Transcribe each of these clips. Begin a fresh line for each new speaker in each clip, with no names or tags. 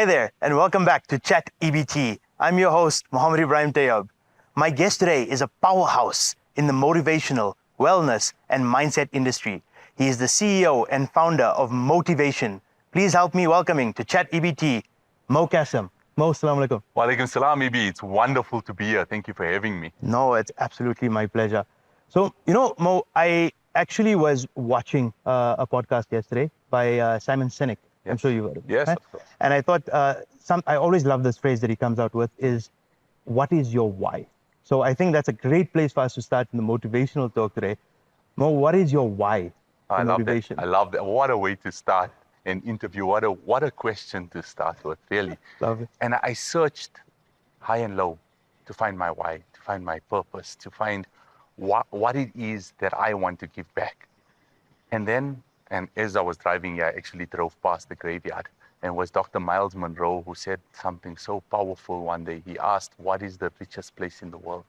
Hi there, and welcome back to Chat EbT. I'm your host, Mohamed Ebrahim Tayob. My guest today is a powerhouse in the motivational, wellness, and mindset industry. He is the CEO and founder of Moetivation. Please help me welcoming to Chat EbT, Moe Cassim. Moe, assalamu alaikum.
Wa alaikum salam, EB. It's wonderful to be here. Thank you for having me.
No, it's absolutely my pleasure. So, Moe, I actually was watching a podcast yesterday by Simon Sinek.
Yes.
I'm sure you've heard of it.
Yes,
right?
of course.
And I thought, I always love this phrase that he comes out with is, what is your why? So I think that's a great place for us to start in the motivational talk today. Moe, what is your why for
I love
motivation?
that. I love that. What a way to start an interview. What a question to start with, really.
Love it.
And I searched high and low to find my why, to find my purpose, to find what it is that I want to give back. And as I was driving here, I actually drove past the graveyard, and it was Dr. Miles Monroe who said something so powerful one day. He asked, what is the richest place in the world?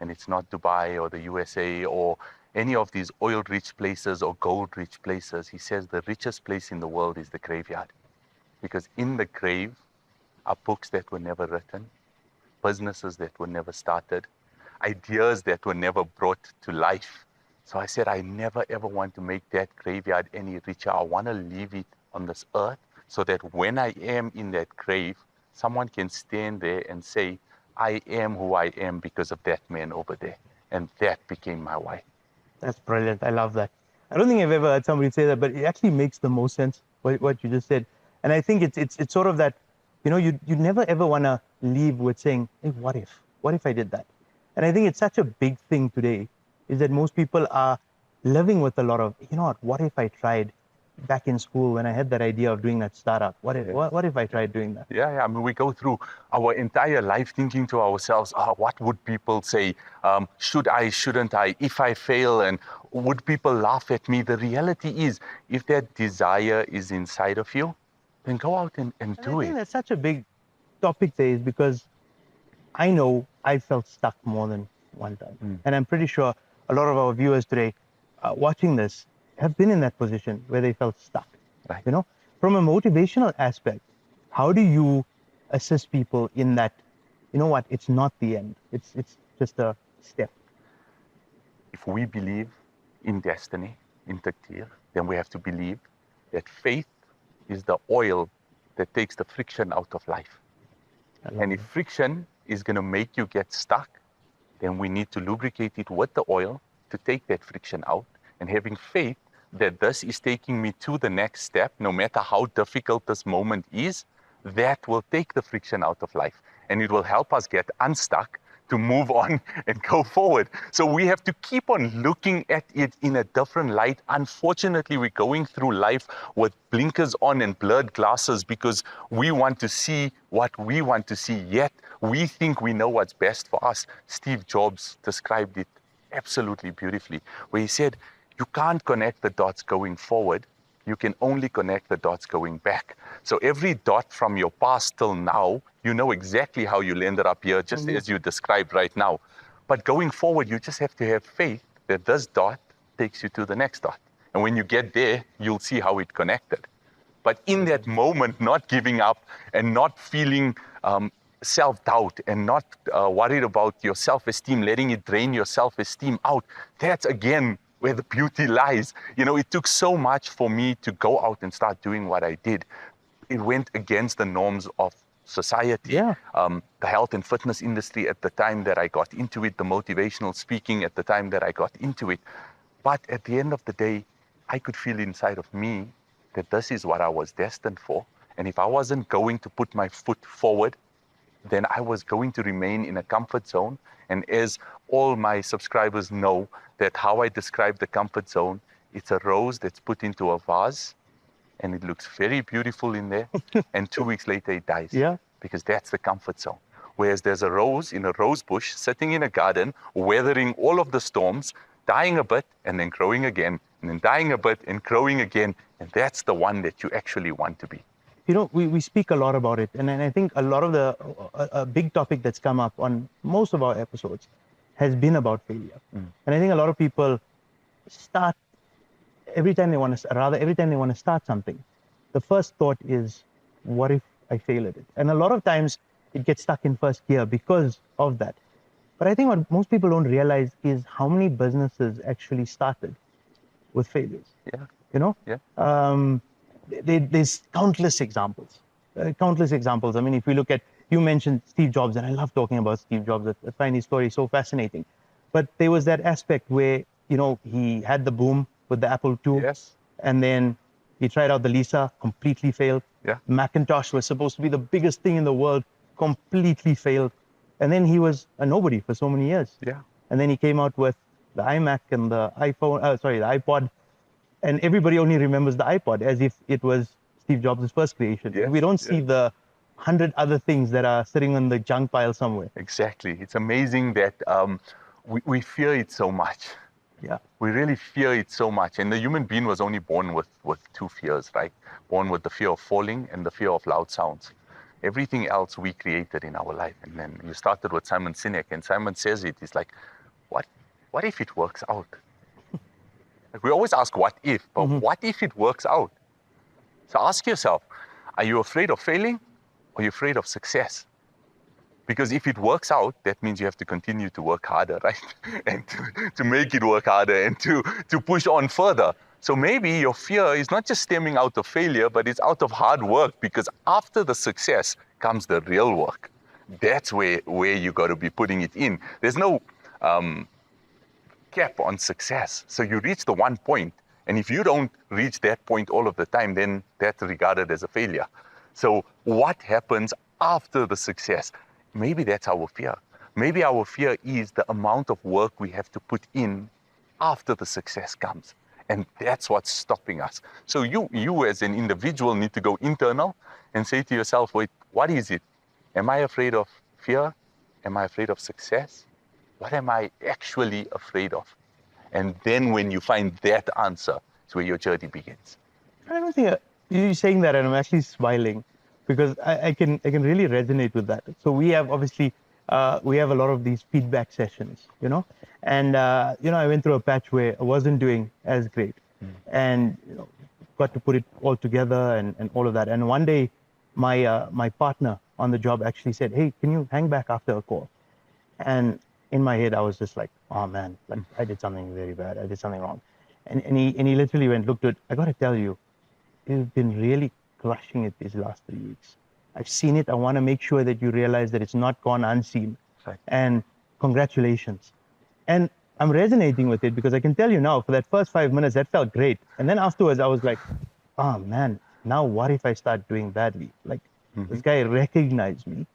And it's not Dubai or the USA or any of these oil-rich places or gold-rich places. He says the richest place in the world is the graveyard. Because in the grave are books that were never written, businesses that were never started, ideas that were never brought to life. So I said, I never ever want to make that graveyard any richer. I want to leave it on this earth so that when I am in that grave, someone can stand there and say, I am who I am because of that man over there. And that became my why.
That's brilliant. I love that. I don't think I've ever heard somebody say that, but it actually makes the most sense, what you just said. And I think it's sort of that, you never ever want to leave with saying, hey, what if? What if I did that? And I think it's such a big thing today, is that most people are living with a lot of, what if I tried back in school when I had that idea of doing that startup? What if I tried doing that?
Yeah, I mean, we go through our entire life thinking to ourselves, what would people say? Should I, shouldn't I? If I fail, and would people laugh at me? The reality is, if that desire is inside of you, then go out and do
I think
it.
that's such a big topic there, is because I know I felt stuck more than one time. And I'm pretty sure a lot of our viewers today watching this have been in that position where they felt stuck.
Right.
From a motivational aspect, how do you assist people in that, it's not the end. It's just a step.
If we believe in destiny, in takdir, then we have to believe that faith is the oil that takes the friction out of life. And if friction is going to make you get stuck, then we need to lubricate it with the oil to take that friction out, and having faith that this is taking me to the next step, no matter how difficult this moment is, that will take the friction out of life, and it will help us get unstuck to move on and go forward. So we have to keep on looking at it in a different light. Unfortunately, we're going through life with blinkers on and blurred glasses because we want to see what we want to see, yet we think we know what's best for us. Steve Jobs described it absolutely beautifully, where he said, you can't connect the dots going forward, you can only connect the dots going back. So every dot from your past till now, you know exactly how you landed up here, just as you described right now. But going forward, you just have to have faith that this dot takes you to the next dot. And when you get there, you'll see how it connected. But in that moment, not giving up and not feeling self-doubt and not worried about your self-esteem, letting it drain your self-esteem out, that's again where the beauty lies. It took so much for me to go out and start doing what I did. It went against the norms of society, the health and fitness industry at the time that I got into it, the motivational speaking at the time that I got into it. But at the end of the day, I could feel inside of me that this is what I was destined for. And if I wasn't going to put my foot forward, then I was going to remain in a comfort zone. And as all my subscribers know, that how I describe the comfort zone, it's a rose that's put into a vase and it looks very beautiful in there. And 2 weeks later it dies.
Yeah.
Because that's the comfort zone. Whereas there's a rose in a rose bush sitting in a garden, weathering all of the storms, dying a bit and then growing again, and then dying a bit and growing again. And that's the one that you actually want to be.
We speak a lot about it. And I think a lot of a big topic that's come up on most of our episodes has been about failure. And I think a lot of people start, every time they want to start something, the first thought is, what if I fail at it. And a lot of times it gets stuck in first gear because of that. But I think what most people don't realize is how many businesses actually started with failures.
Yeah.
You know,
Yeah.
there's countless examples, countless examples. I mean, if we look at, you mentioned Steve Jobs, and I love talking about Steve Jobs. I find his story so fascinating. But there was that aspect where, you know, he had the boom with the Apple II,
Yes.
and then he tried out the Lisa, completely failed.
Yeah.
Macintosh was supposed to be the biggest thing in the world, completely failed. And then he was a nobody for so many years.
Yeah.
And then he came out with the iMac and the iPhone, the iPod, and everybody only remembers the iPod as if it was Steve Jobs' first creation.
Yes,
We don't see
yes.
the 100 other things that are sitting on the junk pile somewhere.
Exactly. It's amazing that we fear it so much.
Yeah.
We really fear it so much. And the human being was only born with two fears, right? Born with the fear of falling and the fear of loud sounds. Everything else we created in our life. And then you started with Simon Sinek, and Simon says it. He's like, what if it works out? Like, we always ask what if, but what if it works out? So ask yourself, are you afraid of failing or are you afraid of success? Because if it works out, that means you have to continue to work harder, right? And to make it work harder and to push on further. So maybe your fear is not just stemming out of failure, but it's out of hard work, because after the success comes the real work. That's where you got to be putting it in. There's no cap on success. So you reach the one point, and if you don't reach that point all of the time, then that's regarded as a failure. So what happens after the success? Maybe that's our fear. Maybe our fear is the amount of work we have to put in after the success comes. And that's what's stopping us. So you as an individual need to go internal and say to yourself, wait, what is it? Am I afraid of fear? Am I afraid of success? What am I actually afraid of? And then when you find that answer, it's where your journey begins.
I don't think you're saying that, and I'm actually smiling because I can really resonate with that. So we have obviously we have a lot of these feedback sessions, you know, and you know, I went through a patch where I wasn't doing as great, and you know, got to put it all together and all of that. And one day, my partner on the job actually said, "Hey, can you hang back after a call?" And in my head, I was just like, "Oh man, like I did something very bad. I did something wrong." And he literally went, "Look, dude, I got to tell you, you've been really crushing it these last 3 weeks. I've seen it. I want to make sure that you realize that it's not gone unseen.
Right.
And congratulations." And I'm resonating with it because I can tell you now, for that first 5 minutes, that felt great. And then afterwards, I was like, oh man, now what if I start doing badly? Like, this guy recognized me,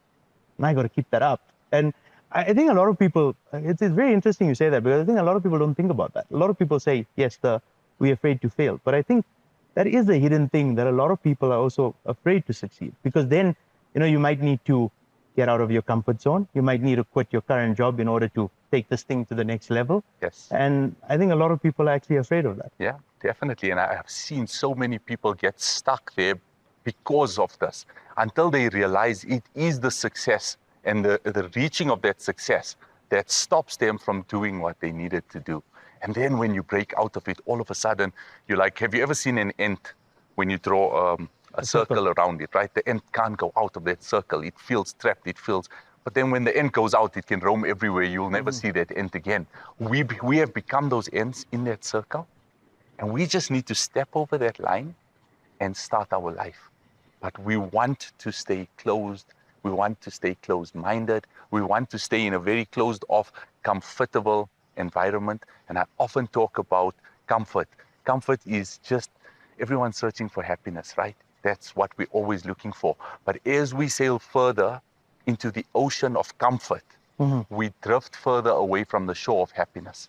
and I got to keep that up. And I think a lot of people, it's very interesting you say that, because I think a lot of people don't think about that. A lot of people say, yes, we're afraid to fail. But I think that is a hidden thing, that a lot of people are also afraid to succeed, because then, you know, you might need to get out of your comfort zone. You might need to quit your current job in order to take this thing to the next level.
Yes.
And I think a lot of people are actually afraid of that.
Yeah, definitely. And I have seen so many people get stuck there because of this, until they realize it is the success and the reaching of that success that stops them from doing what they needed to do. And then when you break out of it, all of a sudden, you're like, have you ever seen an ant when you draw a circle around it, right? The ant can't go out of that circle. It feels trapped, but then when the ant goes out, it can roam everywhere. You'll never see that ant again. We have become those ants in that circle, and we just need to step over that line and start our life. But we want to stay closed. We want to stay closed-minded. We want to stay in a very closed-off, comfortable environment. And I often talk about comfort. Comfort is just, everyone's searching for happiness, right? That's what we're always looking for. But as we sail further into the ocean of comfort, we drift further away from the shore of happiness.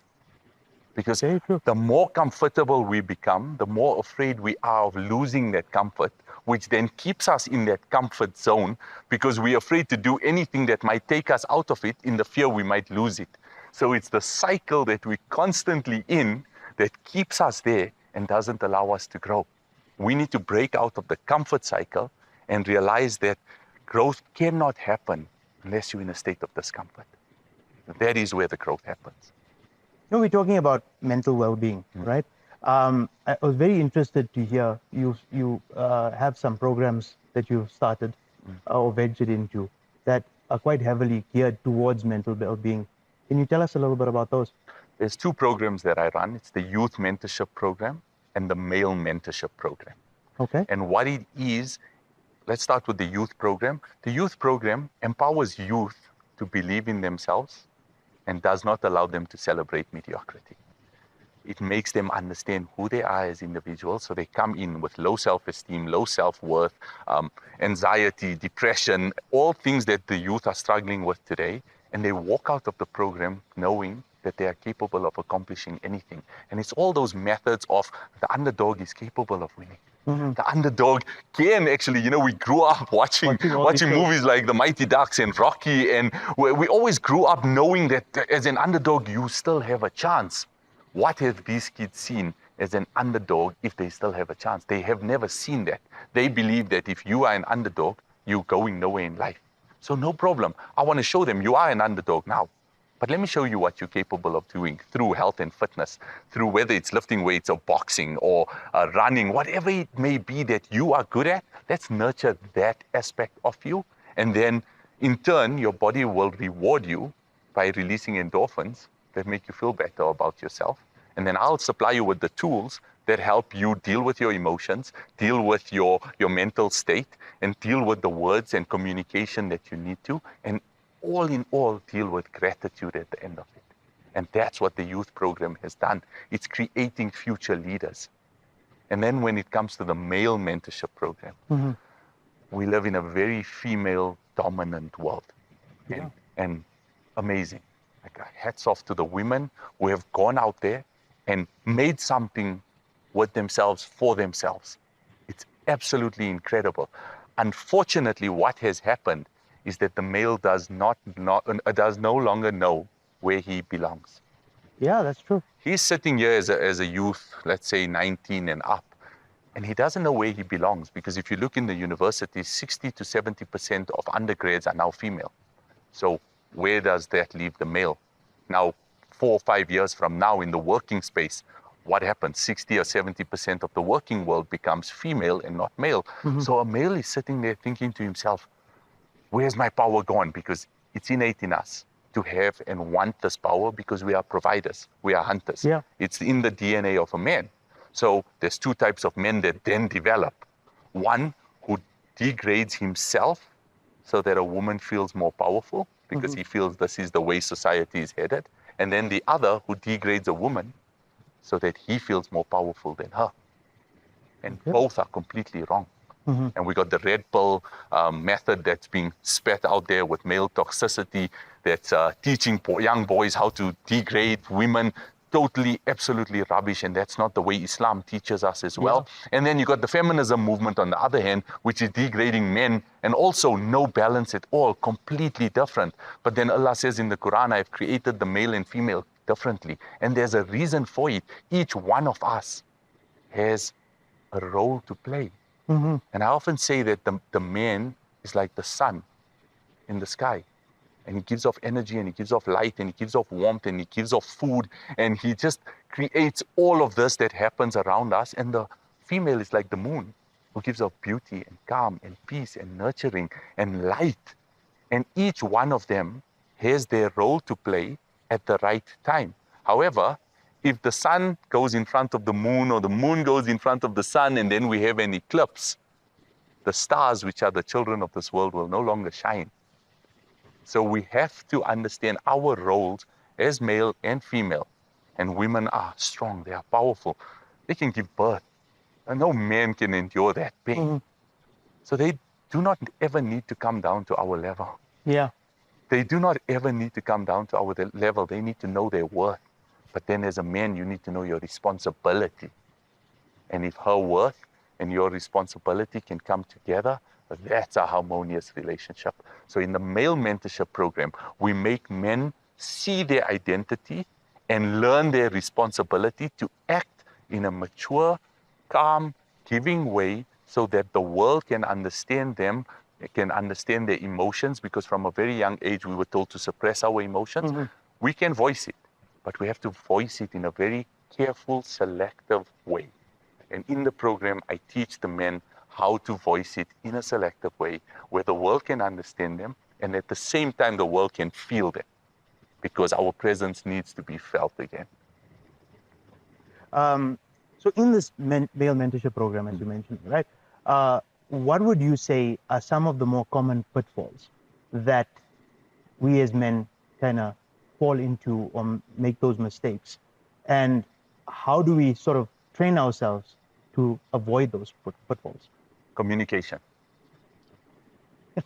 Because the more comfortable we become, the more afraid we are of losing that comfort, which then keeps us in that comfort zone, because we're afraid to do anything that might take us out of it in the fear we might lose it. So it's the cycle that we're constantly in that keeps us there and doesn't allow us to grow. We need to break out of the comfort cycle and realize that growth cannot happen unless you're in a state of discomfort. That is where the growth happens.
You know, we're talking about mental well-being, right? I was very interested to hear you have some programs that you've started or ventured into that are quite heavily geared towards mental well-being. Can you tell us a little bit about those?
There's two programs that I run. It's the Youth Mentorship Program and the Male Mentorship Program.
Okay.
And what it is, let's start with the youth program. The youth program empowers youth to believe in themselves and does not allow them to celebrate mediocrity. It makes them understand who they are as individuals. So they come in with low self-esteem, low self-worth, anxiety, depression, all things that the youth are struggling with today. And they walk out of the program knowing that they are capable of accomplishing anything. And it's all those methods of the underdog is capable of winning. The underdog can actually, we grew up watching movies like The Mighty Ducks and Rocky, and we always grew up knowing that as an underdog, you still have a chance. What have these kids seen as an underdog if they still have a chance? They have never seen that. They believe that if you are an underdog, you're going nowhere in life. So no problem. I want to show them you are an underdog now. But let me show you what you're capable of doing through health and fitness, through whether it's lifting weights or boxing or running, whatever it may be that you are good at. Let's nurture that aspect of you. And then in turn, your body will reward you by releasing endorphins that make you feel better about yourself. And then I'll supply you with the tools that help you deal with your emotions, deal with your mental state, and deal with the words and communication that you need to. And all in all, deal with gratitude at the end of it. And that's what the youth program has done. It's creating future leaders. And then when it comes to the male mentorship program, we live in a very female-dominant world.
Yeah.
And amazing. Like, hats off to the women who have gone out there and made something with themselves for themselves. It's absolutely incredible. Unfortunately, what has happened is that the male does no longer know where he belongs.
Yeah, that's true.
He's sitting here as a youth, let's say 19 and up, and he doesn't know where he belongs, because if you look in the universities, 60 to 70% of undergrads are now female. So where does that leave the male? Now, 4 or 5 years from now in the working space, what happens? 60 or 70% of the working world becomes female and not male. So a male is sitting there thinking to himself, where's my power gone? Because it's innate in us to have and want this power, because we are providers, we are hunters.
Yeah.
It's in the DNA of a man. So there's two types of men that then develop. One who degrades himself so that a woman feels more powerful, because he feels this is the way society is headed. And then the other who degrades a woman so that he feels more powerful than her. And both are completely wrong. And we got the red pill method that's being spat out there with male toxicity, that's teaching young boys how to degrade women. Totally, absolutely rubbish, and that's not the way Islam teaches us as well. And then you got the feminism movement on the other hand, which is degrading men, and also no balance at all, completely different. But then Allah says in the Quran, I've created the male and female differently, and there's a reason for it. Each one of us has a role to play. And I often say that the man is like the sun in the sky. And he gives off energy, and he gives off light, and he gives off warmth, and he gives off food, and he just creates all of this that happens around us. And the female is like the moon, who gives off beauty and calm and peace and nurturing and light. And each one of them has their role to play at the right time. However, if the sun goes in front of the moon, or the moon goes in front of the sun, and then we have an eclipse, the stars, which are the children of this world, will no longer shine. So we have to understand our roles as male and female. And women are strong, they are powerful. They can give birth. And no man can endure that pain. So they do not ever need to come down to our level.
Yeah.
They do not ever need to come down to our level. They need to know their worth. But then as a man, you need to know your responsibility. And if her worth and your responsibility can come together, that's a harmonious relationship. So in the male mentorship program, we make men see their identity and learn their responsibility to act in a mature, calm, giving way, so that the world can understand them, can understand their emotions, because from a very young age, we were told to suppress our emotions. We can voice it, but we have to voice it in a very careful, selective way. And in the program, I teach the men how to voice it in a selective way where the world can understand them and at the same time the world can feel them, because our presence needs to be felt again.
So in this male mentorship program, as you mentioned, right, what would you say are some of the more common pitfalls that we as men kind of fall into or make those mistakes? And how do we sort of train ourselves to avoid those pitfalls?
Communication.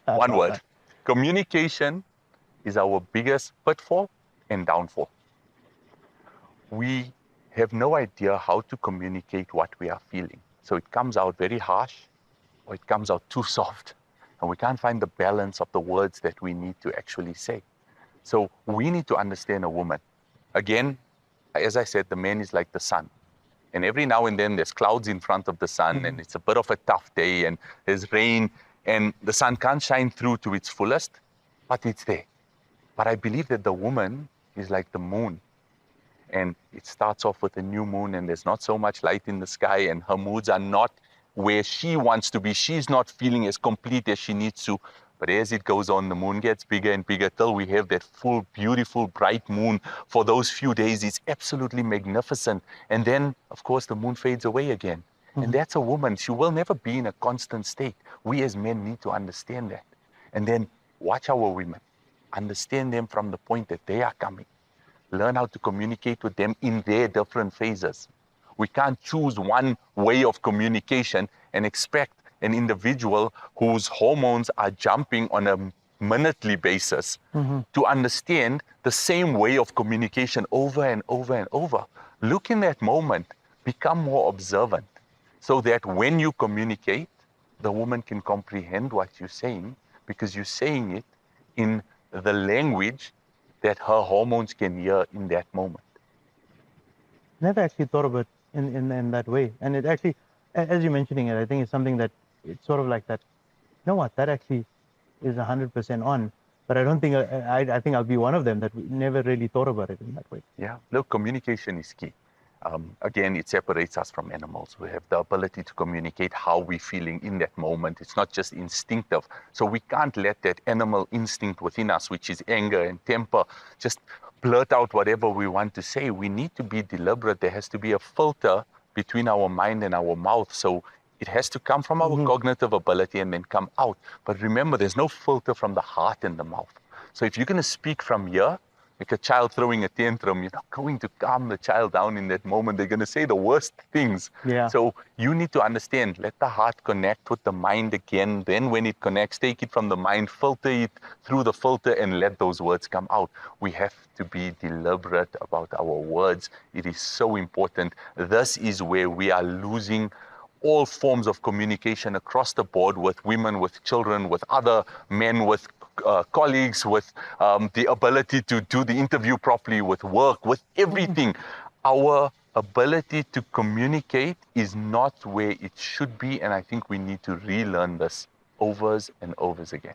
I
One
love
word.
that.
Communication is our biggest pitfall and downfall. We have no idea how to communicate what we are feeling. So it comes out very harsh or it comes out too soft. And we can't find the balance of the words that we need to actually say. So we need to understand a woman. Again, as I said, the man is like the sun. And every now and then there's clouds in front of the sun and it's a bit of a tough day and there's rain and the sun can't shine through to its fullest, but it's there. But I believe that the woman is like the moon. And it starts off with a new moon and there's not so much light in the sky and her moods are not where she wants to be. She's not feeling as complete as she needs to. But as it goes on, the moon gets bigger and bigger till we have that full, beautiful, bright moon for those few days. It's absolutely magnificent. And then, of course, the moon fades away again. And that's a woman. She will never be in a constant state. We as men need to understand that. And then watch our women. Understand them from the point that they are coming. Learn how to communicate with them in their different phases. We can't choose one way of communication and expect an individual whose hormones are jumping on a minutely basis to understand the same way of communication over and over and over. Look in that moment, become more observant so that when you communicate, the woman can comprehend what you're saying because you're saying it in the language that her hormones can hear in that moment.
Never actually thought of it in that way. And it actually, as you're mentioning it, I think it's something that it's sort of like that. You know what? That actually is 100% on. But I don't think I think I'll be one of them that never really thought about it in that way.
Yeah, look, communication is key. Again, it separates us from animals. We have the ability to communicate how we're feeling in that moment. It's not just instinctive. So we can't let that animal instinct within us, which is anger and temper, just blurt out whatever we want to say. We need to be deliberate. There has to be a filter between our mind and our mouth. So it has to come from our cognitive ability and then come out. But remember, there's no filter from the heart and the mouth. So if you're going to speak from here, like a child throwing a tantrum, you're not going to calm the child down in that moment. They're going to say the worst things.
Yeah.
So you need to understand, let the heart connect with the mind again. Then when it connects, take it from the mind, filter it through the filter and let those words come out. We have to be deliberate about our words. It is so important. This is where we are losing all forms of communication across the board with women, with children, with other men, with colleagues, with the ability to do the interview properly, with work, with everything. Our ability to communicate is not where it should be, and I think we need to relearn this overs and overs again.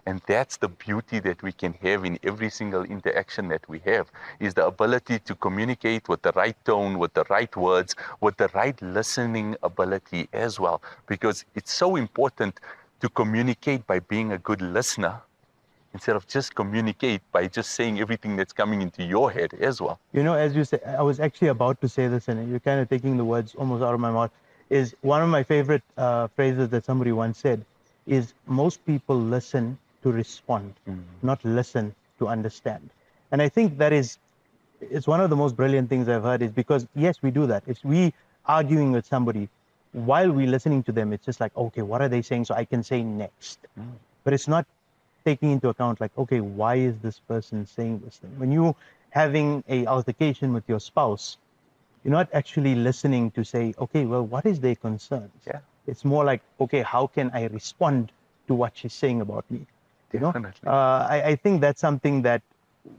And that's the beauty that we can have in every single interaction that we have, is the ability to communicate with the right tone, with the right words, with the right listening ability as well. Because it's so important to communicate by being a good listener instead of just communicate by just saying everything that's coming into your head as well.
You know, as you said, I was actually about to say this, and you're kind of taking the words almost out of my mouth, is one of my favorite phrases that somebody once said is most people listen to respond, not listen to understand. And I think that is, it's one of the most brilliant things I've heard, is because, yes, we do that. If we arguing with somebody, while we're listening to them, it's just like, okay, what are they saying? So I can say next. But it's not taking into account like, okay, why is this person saying this thing? When you having a altercation with your spouse, you're not actually listening to say, okay, well, what is their concerns?
Yeah.
It's more like, okay, how can I respond to what she's saying about me? You know?
Definitely.
I think that's something that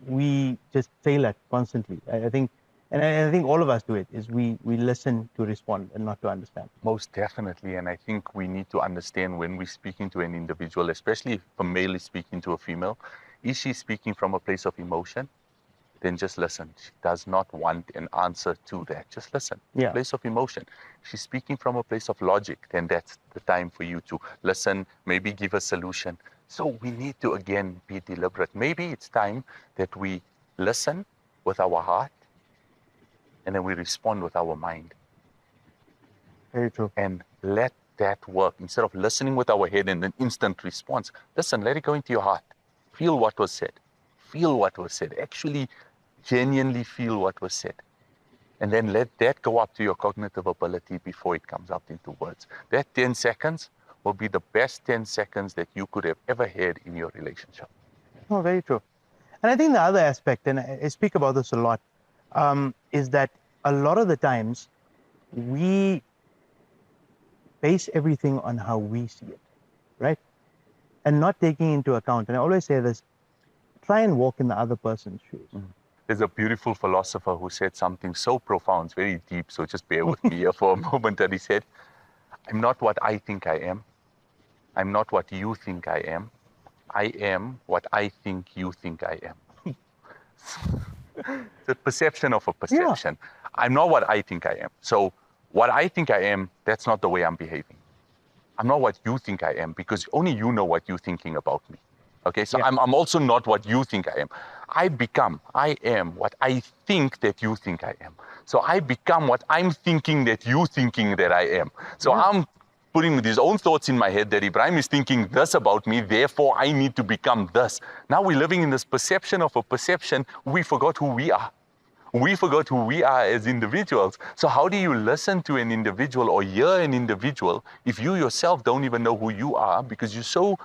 we just fail at constantly. I think, and I think all of us do it, is we listen to respond and not to understand.
Most definitely, and I think we need to understand when we're speaking to an individual, especially if a male is speaking to a female, is she speaking from a place of emotion? then just listen. She does not want an answer to that. Just listen.
Yeah.
Place of emotion. She's speaking from a place of logic, then that's the time for you to listen, maybe give a solution. So we need to, again, be deliberate. Maybe it's time that we listen with our heart and then we respond with our mind.
Very true.
And let that work. Instead of listening with our head and an instant response, listen, let it go into your heart. Feel what was said. Feel what was said. Actually, genuinely feel what was said. And then let that go up to your cognitive ability before it comes out into words. That 10 seconds will be the best 10 seconds that you could have ever had in your relationship.
Oh, very true. And I think the other aspect, and I speak about this a lot, is that a lot of the times we base everything on how we see it, right? And not taking into account, and I always say this, try and walk in the other person's shoes.
There's a beautiful philosopher who said something so profound, it's very deep, so just bear with me here for a moment. That he said, I'm not what I think I am. I'm not what you think I am. I am what I think you think I am. The perception of a perception. Yeah. I'm not what I think I am. So what I think I am, that's not the way I'm behaving. I'm not what you think I am, because only you know what you're thinking about me. Okay, so yeah. I'm also not what you think I am. I am what I think that you think I am. So I become what I'm thinking that you thinking that I am. So yeah. I'm putting these own thoughts in my head that Ebrahim is thinking this about me, therefore I need to become this. Now we're living in this perception of a perception. We forgot who we are. We forgot who we are as individuals. So how do you listen to an individual or hear an individual if you yourself don't even know who you are, because you're so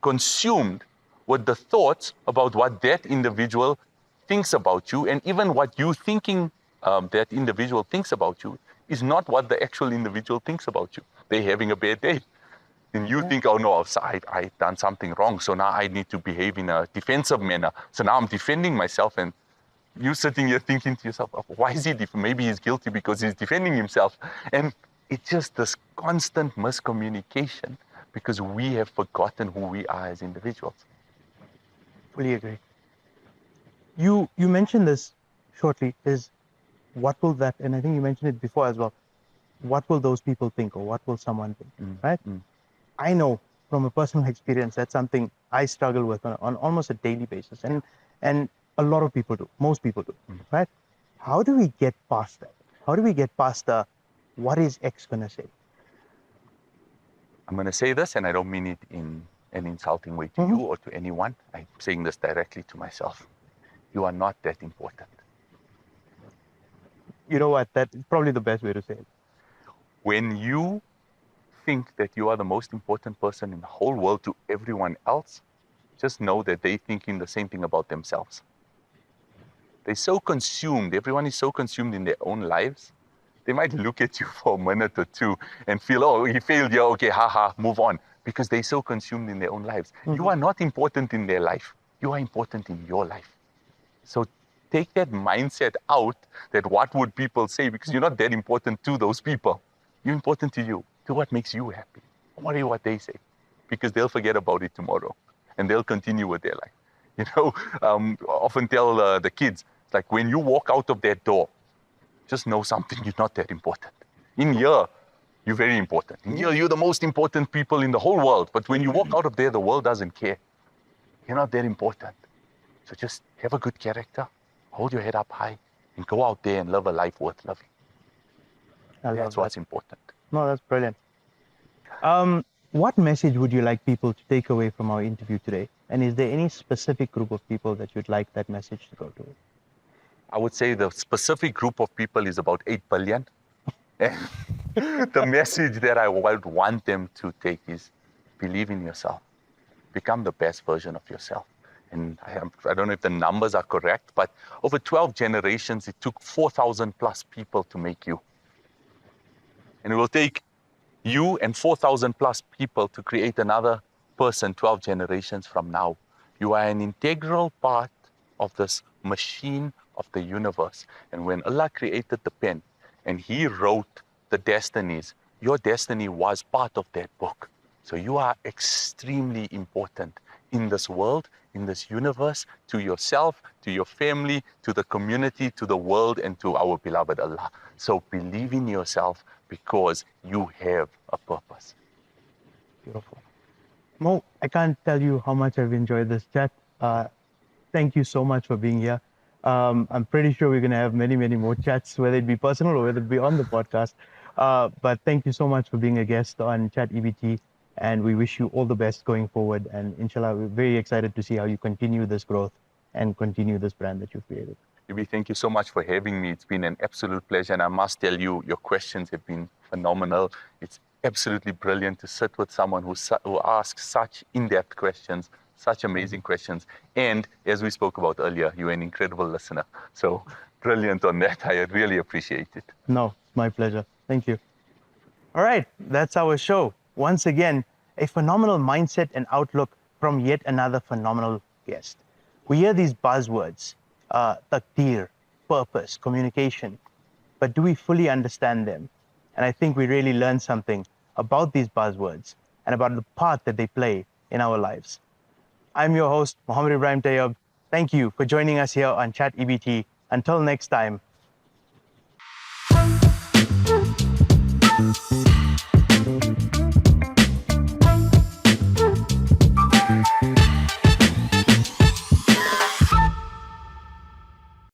consumed with the thoughts about what that individual thinks about you, and even what you thinking that individual thinks about you is not what the actual individual thinks about you. They're having a bad day. And you think, oh no, I've done something wrong, so now I need to behave in a defensive manner. So now I'm defending myself, and you sitting here thinking to yourself, oh, why is he maybe he's guilty because he's defending himself. And it's just this constant miscommunication because we have forgotten who we are as individuals.
Fully agree. You mentioned this shortly, is what will that, and I think you mentioned it before as well, what will those people think, or what will someone think, right? I know from a personal experience that's something I struggle with on almost a daily basis, and a lot of people do, most people do, right? How do we get past that? How do we get past the, what is X gonna say?
I'm gonna say this, and I don't mean it in an insulting way to you or to anyone. I'm saying this directly to myself. You are not that important.
You know what, that's probably the best way to say it.
When you think that you are the most important person in the whole world to everyone else, just know that they're thinking the same thing about themselves. They're so consumed, everyone is so consumed in their own lives, they might look at you for a minute or two and feel, oh, he failed, yeah, okay, haha, move on. Because they're so consumed in their own lives. You are not important in their life. You are important in your life. So take that mindset out, that what would people say, because you're not that important to those people. You're important to you, to what makes you happy. Don't worry what they say, because they'll forget about it tomorrow and they'll continue with their life. You know, often tell the kids, like when you walk out of that door, just know something, you're not that important. In here, you're very important. In here, you're the most important people in the whole world. But when you walk out of there, the world doesn't care. You're not that important. So just have a good character, hold your head up high, and go out there and live a life worth living. That's what's important.
No, that's brilliant. What message would you like people to take away from our interview today? And is there any specific group of people that you'd like that message to go to?
I would say the specific group of people is about 8 billion. The message that I would want them to take is believe in yourself. Become the best version of yourself. And I don't know if the numbers are correct, but over 12 generations, it took 4,000 plus people to make you. And it will take you and 4,000 plus people to create another person 12 generations from now. You are an integral part of this machine of the universe. And when Allah created the pen and He wrote the destinies, your destiny was part of that book. So you are extremely important in this world in this universe, to yourself, to your family, to the community, to the world, and to our beloved Allah. So believe in yourself because you have a purpose.
Beautiful. Mo, I can't tell you how much I've enjoyed this chat. Thank you so much for being here. I'm pretty sure we're going to have many, many more chats, whether it be personal or whether it be on the podcast. But thank you so much for being a guest on Chat EBT. And we wish you all the best going forward. And inshallah, we're very excited to see how you continue this growth and continue this brand that you've created.
Ibi, thank you so much for having me. It's been an absolute pleasure. And I must tell you, your questions have been phenomenal. It's absolutely brilliant to sit with someone who asks such in-depth questions, such amazing questions. And as we spoke about earlier, you're an incredible listener. So brilliant on that. I really appreciate it.
No, my pleasure. Thank you. All right, that's our show. Once again, a phenomenal mindset and outlook from yet another phenomenal guest. We hear these buzzwords, taqdeer, purpose, communication, but do we fully understand them? And I think we really learned something about these buzzwords and about the part that they play in our lives. I'm your host, Mohamed Ebrahim Tayob. Thank you for joining us here on Chat EBT. Until next time.